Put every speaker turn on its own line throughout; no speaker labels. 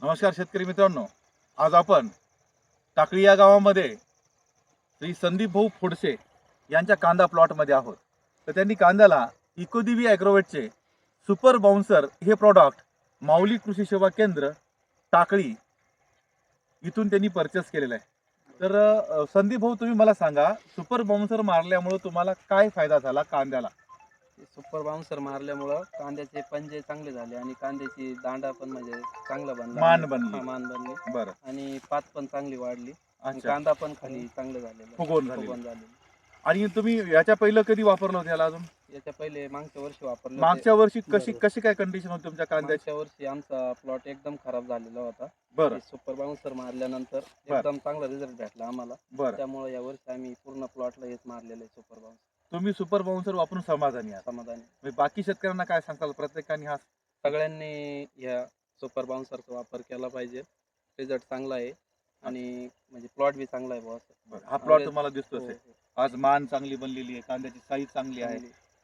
नमस्कार शेतकरी मित्रांनो, आज आपण टाकळी या गावामध्ये श्री संदीप भाऊ फोडसे यांच्या कांदा प्लॉटमध्ये आहोत. तर त्यांनी कांद्याला इकोदिवी ॲग्रोवेटचे सुपर बाउन्सर हे प्रॉडक्ट माऊली कृषी सेवा केंद्र टाकळी इथून त्यांनी परचेस केलेलं आहे. तर संदीप भाऊ, तुम्ही मला सांगा, सुपर बाउन्सर मारल्यामुळे तुम्हाला काय फायदा झाला कांद्याला?
सुपर बाउन्सर मारल्यामुळं कांद्याचे पंजे चांगले झाले आणि कांद्याची दांडा पण म्हणजे चांगला बनला.
मान बनली.
मान बनली
बरं.
आणि पात पण चांगली वाढली आणि
अच्छा.
कांदा पण खाली चांगलं झालेलं,
फुगवून झालेलं.
झालेलं.
आणि तुम्ही याच्या पहिलं कधी वापरलं होतं याला? अजून
याच्या पहिले मागच्या वर्षी वापरलं.
मागच्या वर्षी कशी
बरोबर.
कशी काय कंडिशन होती तुमच्या कांद्याची?
मागच्या वर्षी आमचा प्लॉट एकदम खराब झालेला होता.
बरं
सुपर बाउन्सर मारल्यानंतर
बरं.
एकदम चांगला रिझल्ट भेटला आम्हाला.
बरं.
त्यामुळे या वर्षी आम्ही पूर्ण प्लॉटला हेच मारलेलं आहे, सुपर बाउन्सर.
तुम्ही सुपर बाउन्सर वापरून समाधानी आहात?
समाधानी.
म्हणजे बाकी शेतकऱ्यांना काय सांगताल? प्रत्येकाने हा
सगळ्यांनी या सुपर बाउन्सरचा वापर केला पाहिजे. रिझल्ट चांगला आहे आणि म्हणजे प्लॉट बी चांगला आहे बॉस.
हा प्लॉट तुम्हाला दिसतोच आहे. आज मान चांगली बनलेली आहे, कांद्याची साईज चांगली आहे,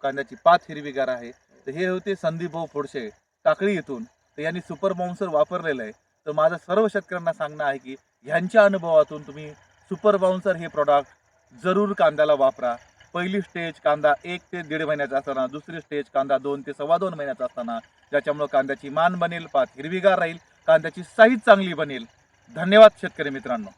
कांद्याची पात हिरवीगार आहे. तर हे होते संदीप भाऊ फोडसे टाकळी येथून. तर यांनी सुपर बाउन्सर वापरलेलं आहे. तर माझं सर्व शेतकऱ्यांना सांगणं आहे की ह्यांच्या अनुभवातून तुम्ही सुपर बाउन्सर हे प्रॉडक्ट जरूर कांद्याला वापरा. पहिली स्टेज कांदा 1 ते 1.5 महिन्याचा असताना, दुसरी स्टेज कांदा 2 ते 2.25 महिन्याचा असताना, ज्याच्यामुळे कांद्याची मान बनेल, पात हिरवीगार राहील, कांद्याची साईज चांगली बनेल. धन्यवाद शेतकरी मित्रांनो.